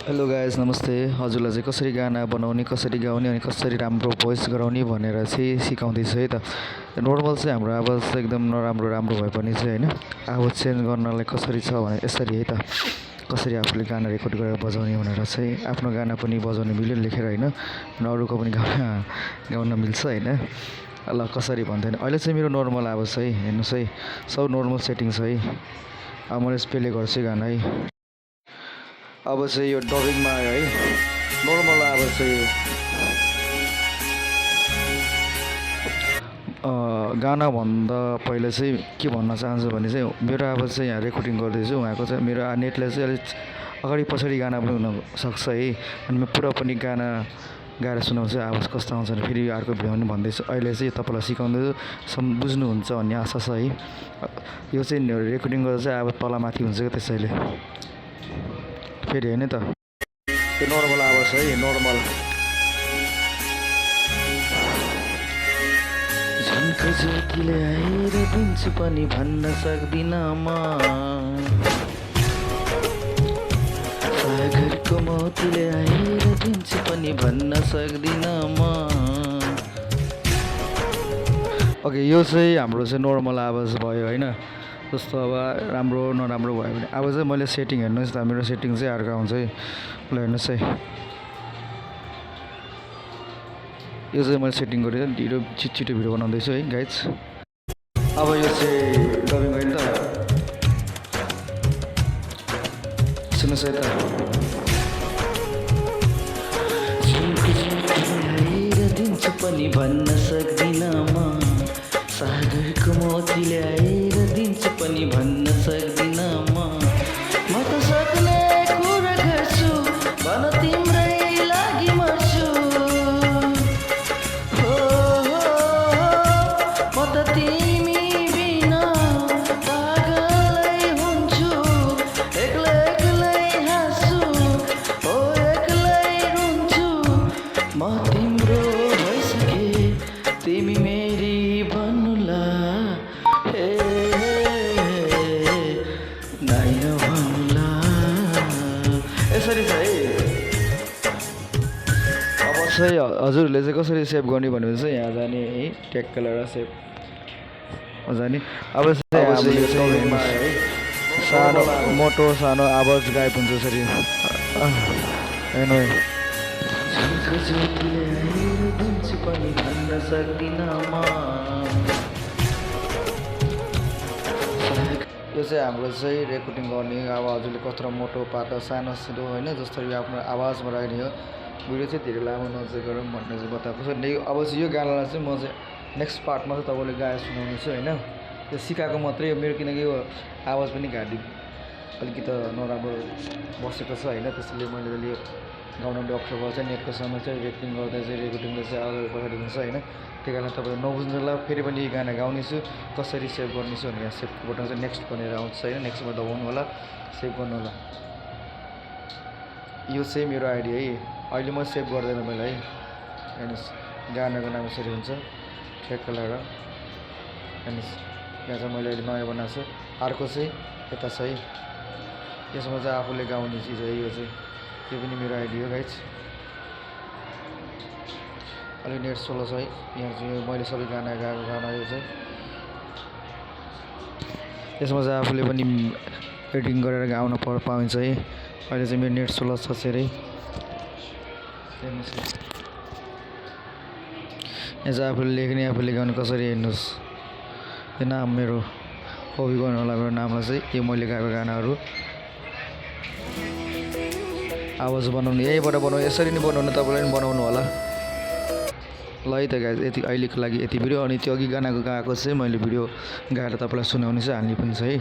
Hello guys नमस्ते। हजुरलाई चाहिँ कसरी गाना बनाउने, कसरी गाउने अनि कसरी राम्रो भोइस गराउने भनेर चाहिँ सिकाउँदैछु है त। नर्मल चाहिँ हाम्रो आवाज चाहिँ एकदम नराम्रो राम्रो भए पनि चाहिँ होइन, आवाज चेन्ज गर्नलाई कसरी छ भने यसरी है त। कसरी आफूले गाना रेकर्ड गरेर बजाउने भनेर चाहिँ आफ्नो गाना पनि बजाउनु मिल्यो लेखेर होइन, अनि अरूको पनि गाना गाउन मिल्छ होइन। ल कसरी भन्दैन, अहिले चाहिँ मेरो नर्मल आवाज छ है, हेर्नुहोस् है, सब नर्मल सेटिङ छ है। अब मैले प्ले गर्छु गाना है। अब चाहिँ यो डबिङमा आयो है, नर्मल आवाज चाहिँ गानाभन्दा पहिला चाहिँ के भन्न चाहन्छु भने चाहिँ मेरो आवाज चाहिँ यहाँ रेकर्डिङ गर्दैछु, उहाँको चाहिँ मेरो नेटले चाहिँ अलिक अगाडि पछाडि गाना पनि हुनसक्छ है। अनि म पुरा पनि गाना गाएर सुनाउँछु, आवाज कस्तो आउँछ भने फेरि अर्को भिडियो पनि भन्दैछु। अहिले चाहिँ तपाईँलाई सिकाउँदैछु, बुझ्नुहुन्छ भन्ने आशा छ है। यो चाहिँ रेकर्डिङ गर्दा चाहिँ आवाज तलमाथि हुन्छ क्या, त्यसैले फेरि होइन त। यो नर्मल आवाज है, नर्मल। झन्को ज्योतिले आएर दिन्छु पनि भन्न सक्दिनँ म, सागरको मोतीले आएर दिन्छु पनि भन्न सक्दिनँ म। ओके, यो चाहिँ हाम्रो चाहिँ नर्मल आवाज भयो होइन। जस्तो अब राम्रो नराम्रो भयो भने अब चाहिँ मैले सेटिङ हेर्नुहोस् त, मेरो सेटिङ चाहिँ अर्को आउँछ है। ल हेर्नुहोस् है, यो चाहिँ मैले सेटिङ गरेर ढिलो छिटो भिडियो बनाउँदैछु है गाइज। अब यो चाहिँ डबिङ होइन त, सुन्नुहोस् है त। दिन्छु पनि भन्न सक्दिनँ म, सागरको मोतीले आएर दिन्छु पनि भन्न सक्दिनँ म त सक्ने कुरा गर्छु, भन तिम्रै लागि मर्छु। हो म त तिमी बिना पागलै हुन्छु, एक्लै एक्लै हाँस्छु, हो एक्लै रुन्छु। म तिम्रो भइसके तिमी मेरी भन्नुला, हे नाइन भन्नुला, यसरी छ है। अब चाहिँ हजुरहरूले चाहिँ कसरी सेभ गर्ने भनेपछि चाहिँ यहाँ जाने है, ट्याक्क लगाएर सेभ जाने। अब चाहिँ हामीले चाहिँ सानो मोटो सानो आवाज गायब हुन्छ यसरी हेर्नु है। पनि भन्न सक्दिनँ म, यो चाहिँ हाम्रो चाहिँ रेकर्डिङ गर्ने। अब हजुरले कत्रो मोटो पातो सानो सानो होइन, जसरी आफ्नो आवाजमा राख्ने हो। भिडियो चाहिँ धेरै लामो नगरौँ भन्ने चाहिँ बताएको छ। अब चाहिँ यो गानालाई चाहिँ म चाहिँ नेक्स्ट पार्टमा चाहिँ तपाईँले गाएर सुनाउने छु होइन। त्यो सिकाएको मात्रै हो मेरो, किनकि यो आवाज पनि घाँटी अलिकति नराम्रो बसेको छ होइन, त्यसैले मैले यो गाउन पनि अप्ठ्यारो पर्छ। नेटको समस्या रेकर्डिङ गर्दा चाहिँ रेकर्डिङले चाहिँ अगाडि पछाडि हुन्छ होइन। त्यही कारण तपाईँले नबुझ्नुलाई फेरि पनि यो गाना गाउनेछु, कसरी सेभ गर्नेछु भने यहाँ सेभ बटन चाहिँ नेक्स्ट भनेर आउँछ होइन, नेक्स्टमा दबाउनु होला, सेभ गर्नु होला। यो चाहिँ मेरो आइडी है, अहिले म सेभ गर्दैन मैले है। हेर्नुहोस् गानाको नाम यसरी हुन्छ, ठ्याक्क लगाएर हेर्नुहोस्। यहाँ चाहिँ मैले अहिले नयाँ बनाएको छु, अर्को चाहिँ यता छ है। यसमा चाहिँ आफूले गाउने चिज है यो चाहिँ, यो पनि मेरो आइडी हो गाइज। अलि नेट स्लो छ है, यहाँ चाहिँ मैले सबै गाना गाएको गाना यो चाहिँ। यसमा चाहिँ आफूले पनि एडिटिङ गरेर गाउन पाइन्छ है। अहिले चाहिँ मेरो नेट स्लो छ धेरै। यहाँ चाहिँ आफूले लेख्ने आफूले गाउने कसरी हेर्नुहोस्। यो नाम मेरो कपी गर्नु होला, मेरो नामलाई चाहिँ यो मैले गाएको गानाहरू। आवाज बनाउनु यहीँबाट बनाउनु, यसरी नै बनाउनु, तपाईँलाई पनि बनाउनु होला। ल है त गाइज, यति अहिलेको लागि यति भिडियो। अनि त्यो अघि गानाको गाएको चाहिँ मैले भिडियो गाएर तपाईँलाई सुनाउने चाहिँ हाल्ने पनि छ है।